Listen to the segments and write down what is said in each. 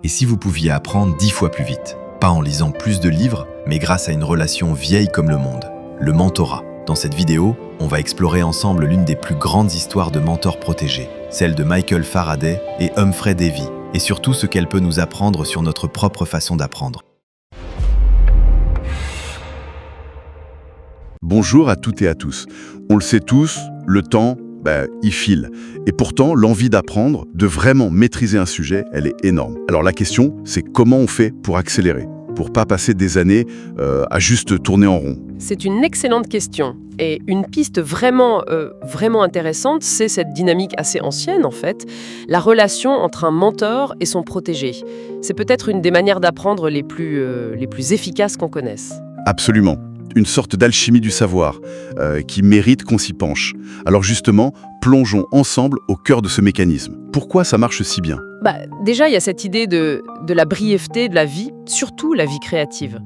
Et si vous pouviez apprendre 10 fois plus vite? Pas en lisant plus de livres, mais grâce à une relation vieille comme le monde, le mentorat. Dans cette vidéo, on va explorer ensemble l'une des plus grandes histoires de mentors protégés, celle de Michael Faraday et Humphrey Davy, et surtout ce qu'elle peut nous apprendre sur notre propre façon d'apprendre. Bonjour à toutes et à tous. On le sait tous, le temps, il file. Et pourtant, l'envie d'apprendre, de vraiment maîtriser un sujet, elle est énorme. Alors la question, c'est comment on fait pour accélérer, pour pas passer des années à juste tourner en rond. C'est une excellente question. Et une piste vraiment intéressante, c'est cette dynamique assez ancienne, en fait, la relation entre un mentor et son protégé. C'est peut-être une des manières d'apprendre les plus efficaces qu'on connaisse. Absolument. Une sorte d'alchimie du savoir qui mérite qu'on s'y penche. Alors justement, plongeons ensemble au cœur de ce mécanisme. Pourquoi ça marche si bien ? Déjà, il y a cette idée de la brièveté de la vie, surtout la vie créative.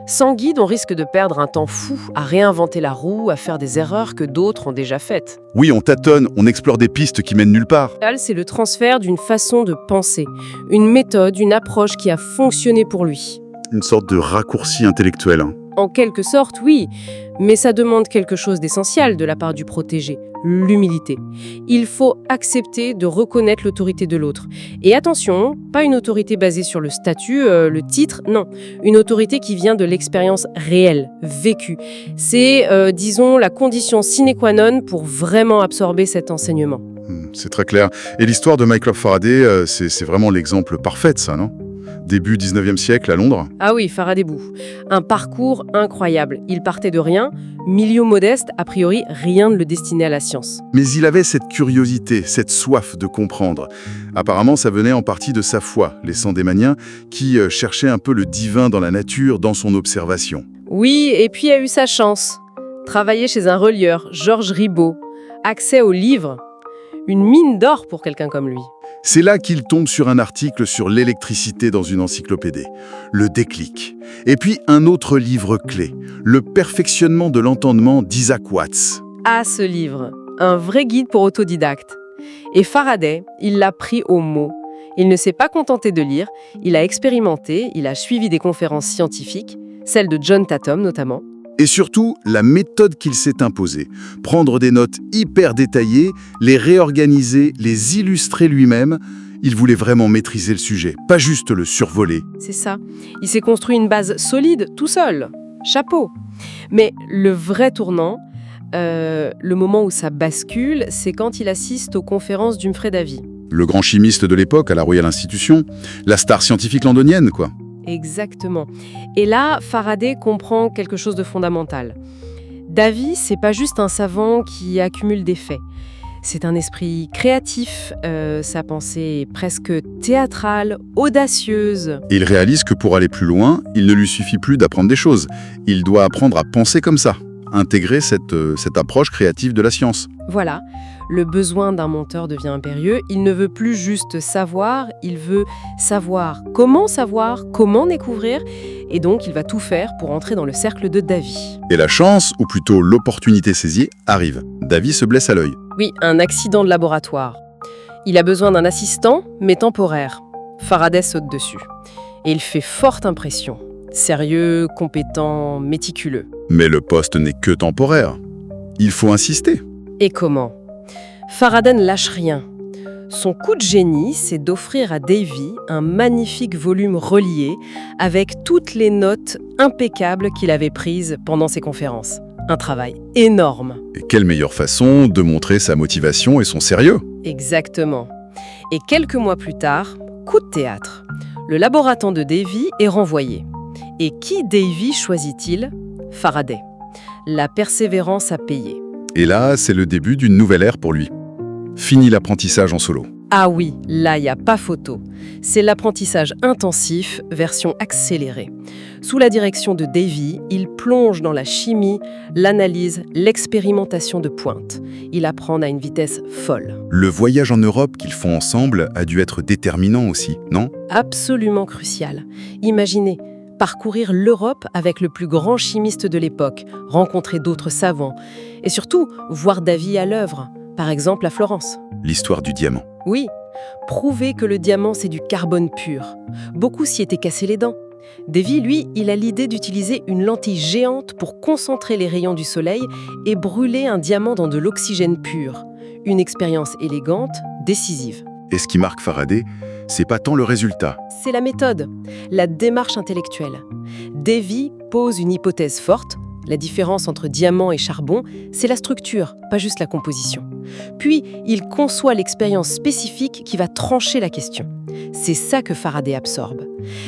Sans guide, on risque de perdre un temps fou à réinventer la roue, à faire des erreurs que d'autres ont déjà faites. Oui, on tâtonne, on explore des pistes qui mènent nulle part. C'est le transfert d'une façon de penser, une méthode, une approche qui a fonctionné pour lui. Une sorte de raccourci intellectuel. En quelque sorte, oui, mais ça demande quelque chose d'essentiel de la part du protégé, l'humilité. Il faut accepter de reconnaître l'autorité de l'autre. Et attention, pas une autorité basée sur le statut, le titre, non. Une autorité qui vient de l'expérience réelle, vécue. C'est, disons, la condition sine qua non pour vraiment absorber cet enseignement. C'est très clair. Et l'histoire de Michael Faraday, c'est vraiment l'exemple parfait de ça, non ? Début 19e siècle à Londres. Ah oui, Faraday Boo. Un parcours incroyable. Il partait de rien, milieu modeste, a priori rien ne le destinait à la science. Mais il avait cette curiosité, cette soif de comprendre. Apparemment, ça venait en partie de sa foi, les Sandémaniens, qui cherchaient un peu le divin dans la nature, dans son observation. Oui, et puis il a eu sa chance. Travailler chez un relieur, Georges Ribot. Accès aux livres. Une mine d'or pour quelqu'un comme lui. C'est là qu'il tombe sur un article sur l'électricité dans une encyclopédie, le déclic. Et puis un autre livre clé, le perfectionnement de l'entendement d'Isaac Watts. Ah, ce livre, un vrai guide pour autodidactes. Et Faraday, il l'a pris au mot. Il ne s'est pas contenté de lire, il a expérimenté, il a suivi des conférences scientifiques, celles de John Tatum notamment. Et surtout, la méthode qu'il s'est imposée. Prendre des notes hyper détaillées, les réorganiser, les illustrer lui-même. Il voulait vraiment maîtriser le sujet, pas juste le survoler. C'est ça. Il s'est construit une base solide, tout seul. Chapeau. Mais le vrai tournant, le moment où ça bascule, c'est quand il assiste aux conférences d'Humphrey Davy. Le grand chimiste de l'époque à la Royal Institution, la star scientifique londonienne, quoi. Exactement. Et là, Faraday comprend quelque chose de fondamental. Davy, c'est pas juste un savant qui accumule des faits. C'est un esprit créatif, sa pensée est presque théâtrale, audacieuse. Et il réalise que pour aller plus loin, il ne lui suffit plus d'apprendre des choses. Il doit apprendre à penser comme ça, intégrer cette approche créative de la science. Voilà, le besoin d'un mentor devient impérieux. Il ne veut plus juste savoir, il veut savoir, comment découvrir. Et donc, il va tout faire pour entrer dans le cercle de Davy. Et la chance, ou plutôt l'opportunité saisie, arrive. Davy se blesse à l'œil. Oui, un accident de laboratoire. Il a besoin d'un assistant, mais temporaire. Faraday saute dessus. Et il fait forte impression. Sérieux, compétent, méticuleux. Mais le poste n'est que temporaire. Il faut insister. Et comment ? Faraday ne lâche rien. Son coup de génie, c'est d'offrir à Davy un magnifique volume relié avec toutes les notes impeccables qu'il avait prises pendant ses conférences. Un travail énorme. Et quelle meilleure façon de montrer sa motivation et son sérieux ? Exactement. Et quelques mois plus tard, coup de théâtre. Le laboratoire de Davy est renvoyé. Et qui Davy choisit-il ? Faraday. La persévérance a payé. Et là, c'est le début d'une nouvelle ère pour lui. Fini l'apprentissage en solo. Ah oui, là, il n'y a pas photo. C'est l'apprentissage intensif, version accélérée. Sous la direction de Davy, il plonge dans la chimie, l'analyse, l'expérimentation de pointe. Il apprend à une vitesse folle. Le voyage en Europe qu'ils font ensemble a dû être déterminant aussi, non ? Absolument crucial. Imaginez, parcourir l'Europe avec le plus grand chimiste de l'époque, rencontrer d'autres savants, et surtout voir Davy à l'œuvre, par exemple à Florence. L'histoire du diamant. Oui, Prouver que le diamant, c'est du carbone pur. Beaucoup s'y étaient cassé les dents. Davy, lui, il a l'idée d'utiliser une lentille géante pour concentrer les rayons du soleil et brûler un diamant dans de l'oxygène pur. Une expérience élégante, décisive. Et ce qui marque Faraday, c'est pas tant le résultat. C'est la méthode, la démarche intellectuelle. Davy pose une hypothèse forte. La différence entre diamant et charbon, c'est la structure, pas juste la composition. Puis, il conçoit l'expérience spécifique qui va trancher la question. C'est ça que Faraday absorbe.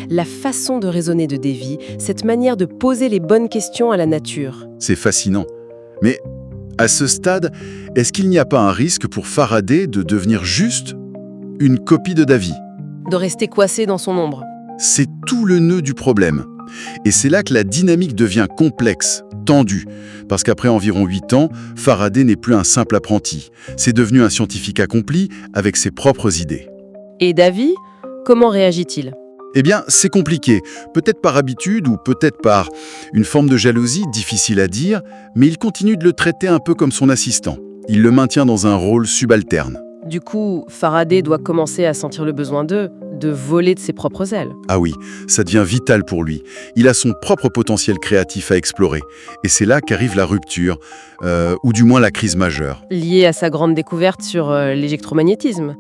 La façon de raisonner de Davy, cette manière de poser les bonnes questions à la nature. C'est fascinant. Mais à ce stade, est-ce qu'il n'y a pas un risque pour Faraday de devenir juste une copie de Davy? De rester coincé dans son ombre. C'est tout le nœud du problème. Et c'est là que la dynamique devient complexe, tendue. Parce qu'après environ 8 ans, Faraday n'est plus un simple apprenti. C'est devenu un scientifique accompli avec ses propres idées. Et Davy, comment réagit-il ? Eh bien, c'est compliqué. Peut-être par habitude ou peut-être par une forme de jalousie, difficile à dire, mais il continue de le traiter un peu comme son assistant. Il le maintient dans un rôle subalterne. Du coup, Faraday doit commencer à sentir le besoin de voler de ses propres ailes. Ah oui, ça devient vital pour lui. Il a son propre potentiel créatif à explorer. Et c'est là qu'arrive la rupture, ou du moins la crise majeure. Lié à sa grande découverte sur l'électromagnétisme,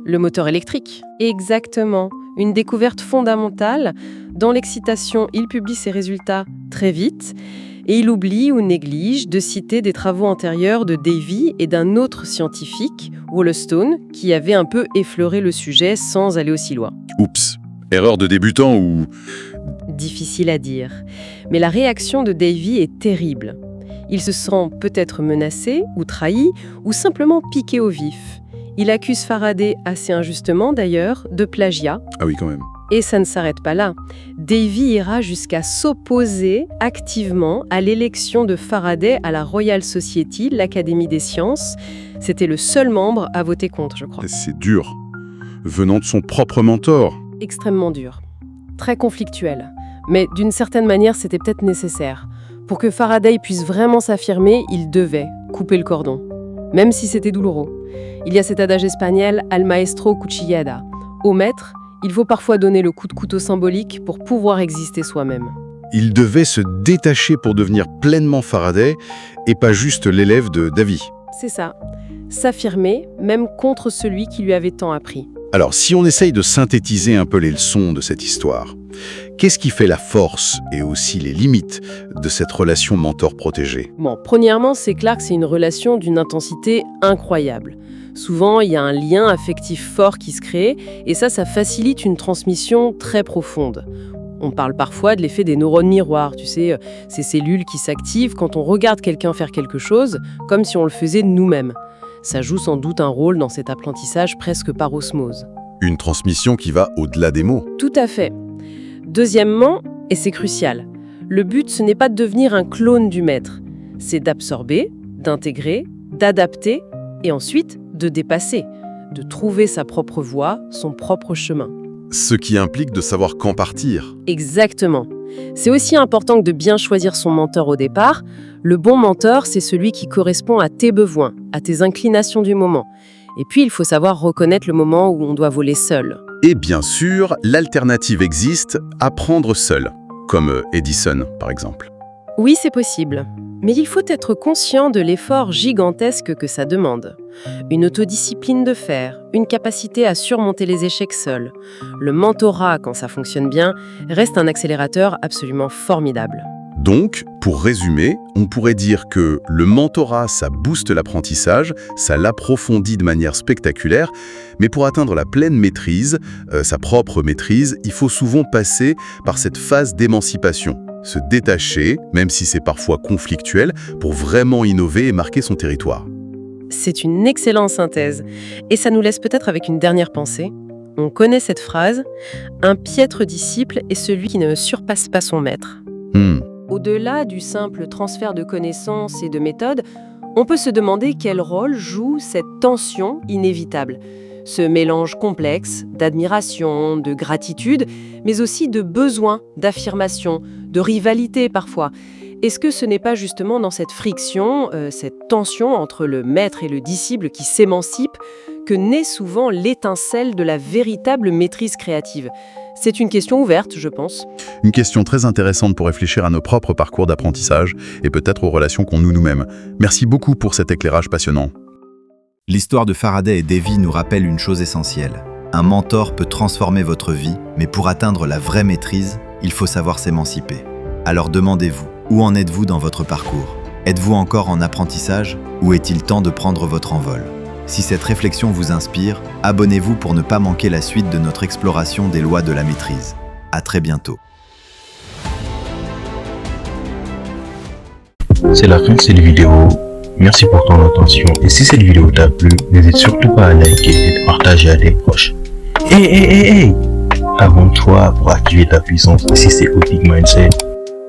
le moteur électrique. Exactement, une découverte fondamentale. Dans l'excitation, il publie ses résultats très vite. Et il oublie ou néglige de citer des travaux antérieurs de Davy et d'un autre scientifique, Wollaston, qui avait un peu effleuré le sujet sans aller aussi loin. Oups, erreur de débutant ou... Difficile à dire. Mais la réaction de Davy est terrible. Il se sent peut-être menacé ou trahi ou simplement piqué au vif. Il accuse Faraday, assez injustement d'ailleurs, de plagiat. Ah oui, quand même. Et ça ne s'arrête pas là. Davy ira jusqu'à s'opposer activement à l'élection de Faraday à la Royal Society, l'Académie des sciences. C'était le seul membre à voter contre, je crois. C'est dur. Venant de son propre mentor. Extrêmement dur. Très conflictuel. Mais d'une certaine manière, c'était peut-être nécessaire. Pour que Faraday puisse vraiment s'affirmer, il devait couper le cordon. Même si c'était douloureux. Il y a cet adage espagnol « al maestro cuchillada ». Au maître, il faut parfois donner le coup de couteau symbolique pour pouvoir exister soi-même. Il devait se détacher pour devenir pleinement Faraday et pas juste l'élève de Davy. C'est ça. S'affirmer, même contre celui qui lui avait tant appris. Alors, si on essaye de synthétiser un peu les leçons de cette histoire, qu'est-ce qui fait la force et aussi les limites de cette relation mentor-protégé ? Bon, premièrement, c'est clair que c'est une relation d'une intensité incroyable. Souvent, il y a un lien affectif fort qui se crée, et ça facilite une transmission très profonde. On parle parfois de l'effet des neurones miroirs, tu sais, ces cellules qui s'activent quand on regarde quelqu'un faire quelque chose, comme si on le faisait nous-mêmes. Ça joue sans doute un rôle dans cet apprentissage presque par osmose. Une transmission qui va au-delà des mots. Tout à fait. Deuxièmement, et c'est crucial, le but, ce n'est pas de devenir un clone du maître. C'est d'absorber, d'intégrer, d'adapter, et ensuite de dépasser, de trouver sa propre voie, son propre chemin. Ce qui implique de savoir quand partir. Exactement. C'est aussi important que de bien choisir son mentor au départ. Le bon mentor, c'est celui qui correspond à tes besoins, à tes inclinations du moment. Et puis, il faut savoir reconnaître le moment où on doit voler seul. Et bien sûr, l'alternative existe, apprendre seul, comme Edison par exemple. Oui, c'est possible. Mais il faut être conscient de l'effort gigantesque que ça demande. Une autodiscipline de fer, une capacité à surmonter les échecs seul. Le mentorat, quand ça fonctionne bien, reste un accélérateur absolument formidable. Donc, pour résumer, on pourrait dire que le mentorat, ça booste l'apprentissage, ça l'approfondit de manière spectaculaire, mais pour atteindre la pleine maîtrise, sa propre maîtrise, il faut souvent passer par cette phase d'émancipation. Se détacher, même si c'est parfois conflictuel, pour vraiment innover et marquer son territoire. C'est une excellente synthèse. Et ça nous laisse peut-être avec une dernière pensée. On connaît cette phrase « Un piètre disciple est celui qui ne surpasse pas son maître ». Au-delà du simple transfert de connaissances et de méthodes, on peut se demander quel rôle joue cette tension inévitable. Ce mélange complexe d'admiration, de gratitude, mais aussi de besoin, d'affirmation, de rivalité parfois. Est-ce que ce n'est pas justement dans cette friction, cette tension entre le maître et le disciple qui s'émancipe, que naît souvent l'étincelle de la véritable maîtrise créative? C'est une question ouverte, je pense. Une question très intéressante pour réfléchir à nos propres parcours d'apprentissage et peut-être aux relations qu'on noue nous-mêmes. Merci beaucoup pour cet éclairage passionnant. L'histoire de Faraday et Davy nous rappelle une chose essentielle. Un mentor peut transformer votre vie, mais pour atteindre la vraie maîtrise, il faut savoir s'émanciper. Alors demandez-vous, où en êtes-vous dans votre parcours? Êtes-vous encore en apprentissage ou est-il temps de prendre votre envol? Si cette réflexion vous inspire, abonnez-vous pour ne pas manquer la suite de notre exploration des lois de la maîtrise. À très bientôt. C'est la fin de cette vidéo. Merci pour ton attention et si cette vidéo t'a plu, n'hésite surtout pas à liker et de partager à tes proches. Hey! Abonne-toi pour activer ta puissance si c'est Otic Mindset.